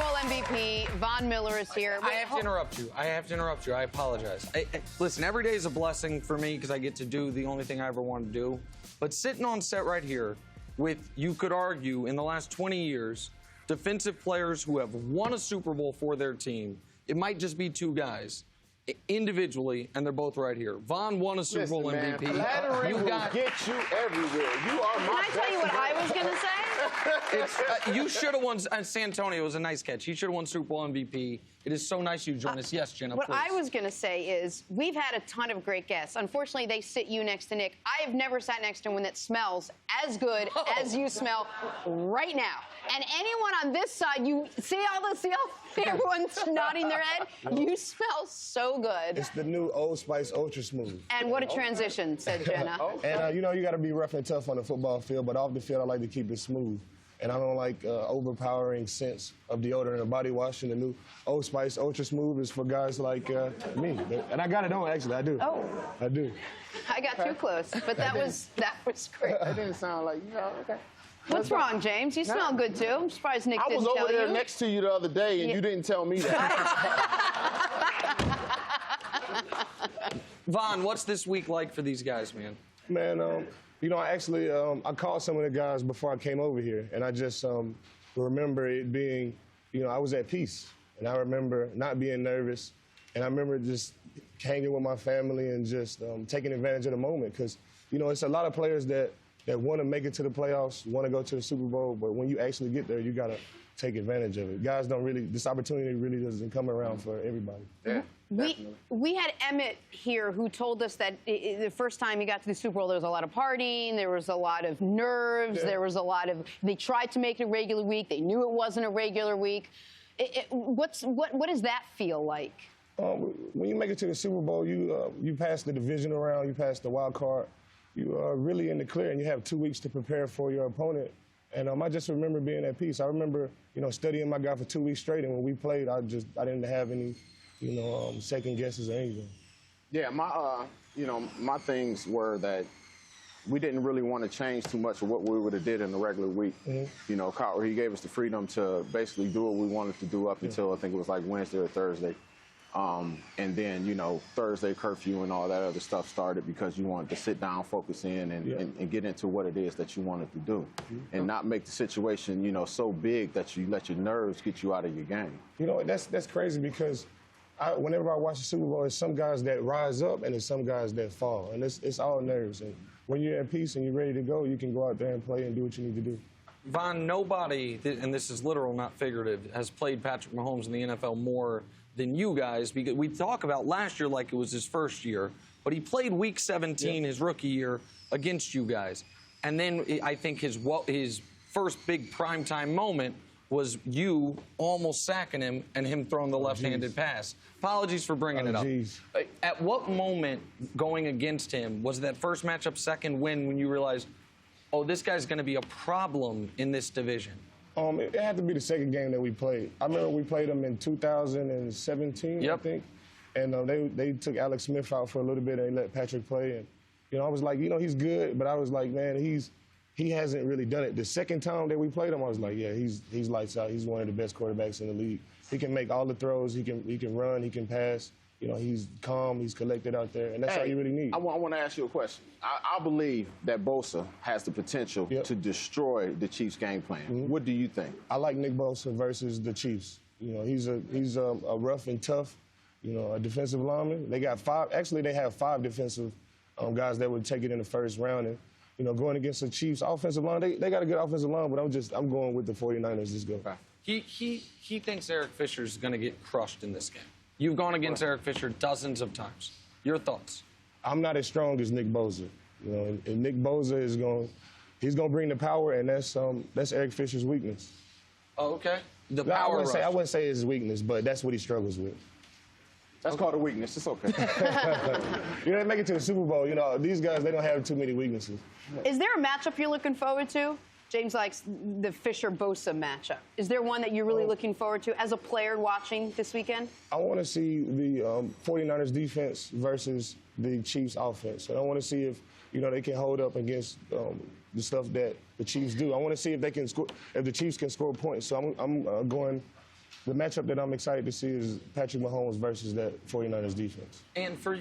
Bowl MVP, Von Miller is here. I have to interrupt you. I apologize. Listen, every day is a blessing for me because I get to do the only thing I ever wanted to do. But sitting on set right here with, you could argue, in the last 20 years, defensive players who have won a Super Bowl for their team, it might just be two guys individually, and they're both right here. Von won a Super Bowl MVP. Flattery will get you everywhere. You are my Can I tell you what I was going to say? You should have won. San Antonio was a nice catch. He should have won Super Bowl MVP. It is so nice you join us. Yes, Jenna, What please. I was going to say is we've had a ton of great guests. Unfortunately, they sit you next to Nick. I have never sat next to one that smells as good as you smell right now. And anyone on this side, you see all everyone's nodding their head? You smell so good. It's the new Old Spice Ultra Smooth. And what a transition, said Jenna. And, you know, you got to be rough and tough on the football field, but off the field, I like to keep it smooth. And I don't like overpowering scents of deodorant or body wash. And the new Old Spice Ultra Smooth is for guys like me. And I got it on, actually. I do. Oh. I do. I got too close, but that was great. That didn't sound like, okay. What's wrong, James? You smell good, too. I'm surprised Nick didn't tell you. I was over there next to you the other day, and you didn't tell me that. Von, what's this week like for these guys, man? Man, you know, I called some of the guys before I came over here, and I just remember it being, you know, I was at peace. And I remember not being nervous. And I remember just hanging with my family and just taking advantage of the moment. Because, you know, it's a lot of players that want to make it to the playoffs, want to go to the Super Bowl, but when you actually get there, you got to take advantage of it. Guys don't really, this opportunity really doesn't come around for everybody. Yeah, we had Emmett here who told us that the first time he got to the Super Bowl, there was a lot of partying, there was a lot of nerves, there was a lot of, they tried to make it a regular week, they knew it wasn't a regular week. What does that feel like? When you make it to the Super Bowl, you pass the division round, you pass the wild card, you are really in the clear, and you have 2 weeks to prepare for your opponent. And I just remember being at peace. I remember, you know, studying my guy for 2 weeks straight, and when we played, I didn't have any, you know, second guesses or anything. Yeah, my things were that we didn't really want to change too much of what we would have did in the regular week. You know, he gave us the freedom to basically do what we wanted to do up until I think it was like Wednesday or Thursday. And then, you know, Thursday curfew and all that other stuff started because you wanted to sit down, focus in, and get into what it is that you wanted to do. And not make the situation, you know, so big that you let your nerves get you out of your game. You know, that's crazy because whenever I watch the Super Bowl, there's some guys that rise up and there's some guys that fall. And it's all nerves. And when you're at peace and you're ready to go, you can go out there and play and do what you need to do. Von, nobody, and this is literal, not figurative, has played Patrick Mahomes in the NFL more than you guys, because we talk about last year like it was his first year, but he played Week 17 his rookie year against you guys. And then I think his first big primetime moment was you almost sacking him and him throwing the left-handed pass. Apologies for bringing it up. At what moment going against him was that first matchup, second win, when you realized, oh, this guy's going to be a problem in this division? It had to be the second game that we played. I remember we played them in 2017, I think. And they took Alex Smith out for a little bit and they let Patrick play. And, you know, I was like, you know, he's good, but I was like, man, he hasn't really done it. The second time that we played him, I was like, yeah, he's lights out. He's one of the best quarterbacks in the league. He can make all the throws. He can run. He can pass. You know, he's calm, he's collected out there, and that's all you really need. I want to ask you a question. I believe that Bosa has the potential to destroy the Chiefs' game plan. What do you think? I like Nick Bosa versus the Chiefs. You know, he's a rough and tough, you know, a defensive lineman. They got they have five defensive guys that would take it in the first round. And, you know, going against the Chiefs' offensive line, they got a good offensive line, but I'm going with the 49ers. Just go. He thinks Eric Fisher's going to get crushed in this game. You've gone against Eric Fisher dozens of times. Your thoughts? I'm not as strong as Nick Bosa. You know, and Nick Bosa he's going to bring the power, and that's Eric Fisher's weakness. Oh, okay. The power rush. I wouldn't say it's his weakness, but that's what he struggles with. That's called a weakness. It's okay. You know, they make it to the Super Bowl. You know, these guys, they don't have too many weaknesses. Is there a matchup you're looking forward to? James likes the Fisher-Bosa matchup. Is there one that you're really looking forward to as a player watching this weekend? I want to see the 49ers defense versus the Chiefs offense. And I want to see if, you know, they can hold up against the stuff that the Chiefs do. I want to see if they can score, if the Chiefs can score points. So I'm going the matchup that I'm excited to see is Patrick Mahomes versus that 49ers defense. And for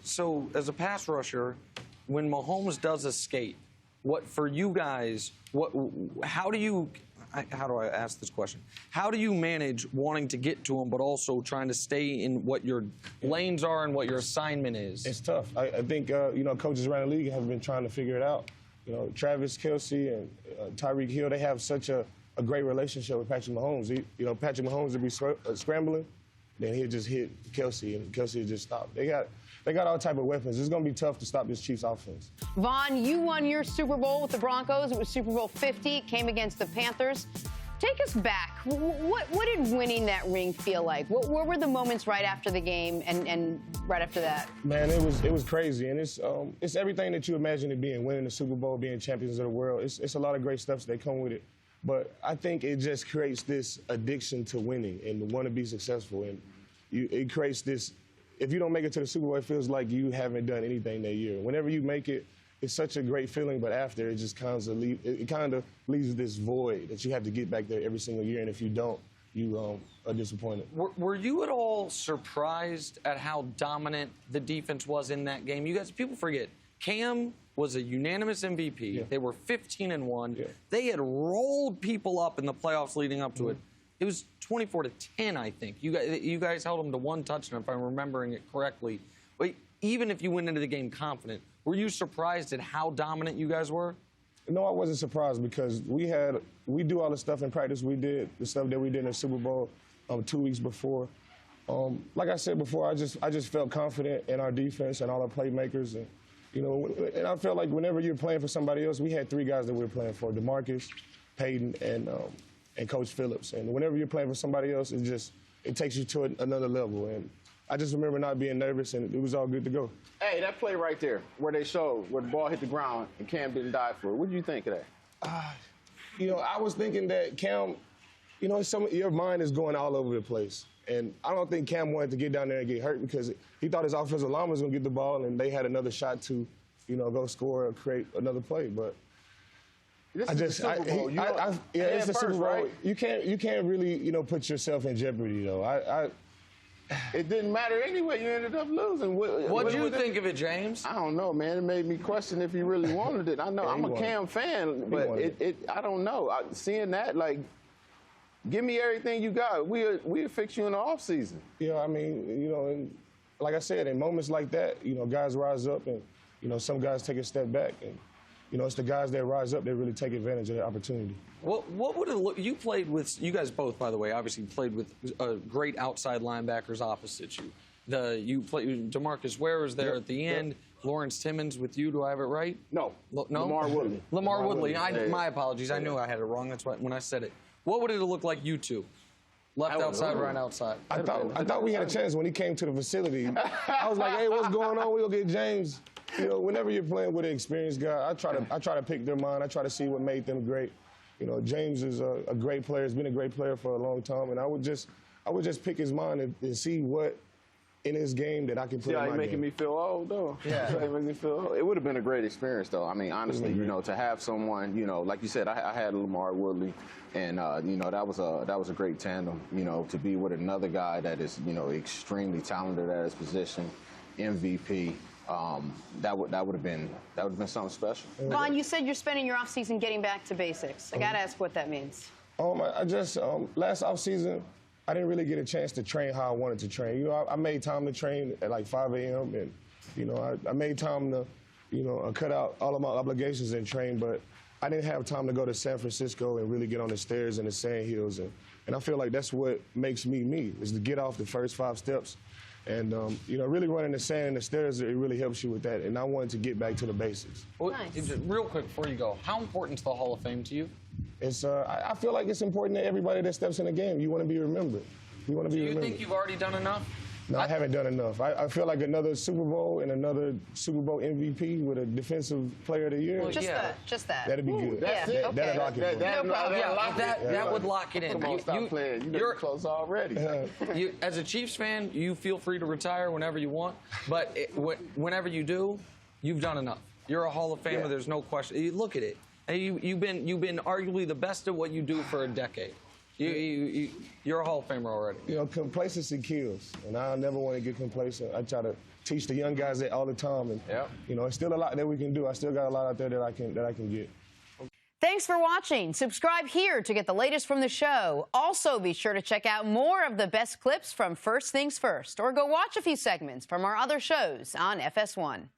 so as a pass rusher, when Mahomes does escape, for you guys, how do I ask this question? How do you manage wanting to get to him, but also trying to stay in what your lanes are and what your assignment is? It's tough. I think, coaches around the league have been trying to figure it out. Travis Kelce and Tyreek Hill, they have such a great relationship with Patrick Mahomes. Patrick Mahomes would be scrambling, then he'd just hit Kelce, and Kelce would just stop. They got all type of weapons. It's going to be tough to stop this Chiefs offense. Vaughn, you won your Super Bowl with the Broncos. It was Super Bowl 50. It came against the Panthers. Take us back. What did winning that ring feel like? What were the moments right after the game and right after that? Man, it was crazy, and it's everything that you imagine it being. Winning the Super Bowl, being champions of the world. It's a lot of great stuff that come with it. But I think it just creates this addiction to winning and to want to be successful. And it creates this, if you don't make it to the Super Bowl, it feels like you haven't done anything that year. Whenever you make it, it's such a great feeling, but after, it just kind of leaves this void that you have to get back there every single year. And if you don't, you are disappointed. Were you at all surprised at how dominant the defense was in that game? You guys, people forget, Cam was a unanimous MVP. Yeah. They were 15-1. Yeah. They had rolled people up in the playoffs leading up to it. It was 24-10, I think. You guys held them to one touchdown, if I'm remembering it correctly. But even if you went into the game confident, were you surprised at how dominant you guys were? No, I wasn't surprised because we do all the stuff in practice. We did the stuff that we did in the Super Bowl 2 weeks before. Like I said before, I just felt confident in our defense and all our playmakers. And I felt like whenever you're playing for somebody else, we had three guys that we were playing for: DeMarcus, Peyton, and Coach Phillips. And whenever you're playing for somebody else, it takes you to another level. And I just remember not being nervous, and it was all good to go. Hey, that play right there, where they showed where the ball hit the ground and Cam didn't dive for it. What did you think of that? I was thinking that Cam, your mind is going all over the place. And I don't think Cam wanted to get down there and get hurt because he thought his offensive lineman was going to get the ball and they had another shot to, go score or create another play. But it's the Super Bowl. It's the Super Bowl. Right? You can't really, put yourself in jeopardy, though. It didn't matter anyway. You ended up losing. What did you think of it, James? I don't know, man. It made me question if he really wanted it. I know I'm a Cam fan, but I don't know. Seeing that, give me everything you got. We'll fix you in the offseason. And like I said, in moments like that, guys rise up and, some guys take a step back. And, it's the guys that rise up that really take advantage of the opportunity. What would it look? You played with, you guys both, by the way, obviously played with great outside linebackers opposite you. You played, DeMarcus Ware was there at the end. Yep. Lawrence Timmons with you. Do I have it right? No. Lamar Woodley. Lamar Woodley. My apologies. I knew I had it wrong. That's why when I said it. What would it look like you two? Left outside, right outside. I thought we had a chance when he came to the facility. I was like, hey, what's going on? We'll get James. Whenever you're playing with an experienced guy, I try to pick their mind. I try to see what made them great. James is a great player. He's been a great player for a long time, and I would just pick his mind and see what in his game that I can put in my game. Making me feel old, though. Yeah. Making me feel old. It would have been a great experience, though. I mean, honestly, to have someone, like you said, I had Lamar Woodley, and that was a great tandem. To be with another guy that is, extremely talented at his position, MVP. That would have been something special. Vaughn, you said you're spending your offseason getting back to basics. I got to ask what that means. I just last offseason, I didn't really get a chance to train how I wanted to train. I made time to train at like 5 a.m. and I made time to cut out all of my obligations and train, but I didn't have time to go to San Francisco and really get on the stairs and the sand hills, and I feel like that's what makes me me, is to get off the first 5 steps. And, really running the sand and the stairs, it really helps you with that. And I wanted to get back to the basics. Well, nice. Real quick before you go, how important is the Hall of Fame to you? I feel like it's important that everybody that steps in the game, you want to be remembered. You want to be remembered. Do you think you've already done enough? No, I haven't done enough. I feel like another Super Bowl and another Super Bowl MVP with a Defensive Player of the Year. Well, just that. That'd be good. That's it. Okay. That'd lock it in. That would lock it in. Come on, stop playing. You're close already. As a Chiefs fan, you feel free to retire whenever you want, but whenever you do, you've done enough. You're a Hall of Famer. There's no question. You look at it. And you've been arguably the best at what you do for a decade. You're a Hall of Famer already. You know, complacency kills, and I never want to get complacent. I try to teach the young guys that all the time, and you know, it's still a lot that we can do. I still got a lot out there that I can get. Thanks for watching. Subscribe here to get the latest from the show. Also, be sure to check out more of the best clips from First Things First, or go watch a few segments from our other shows on FS1.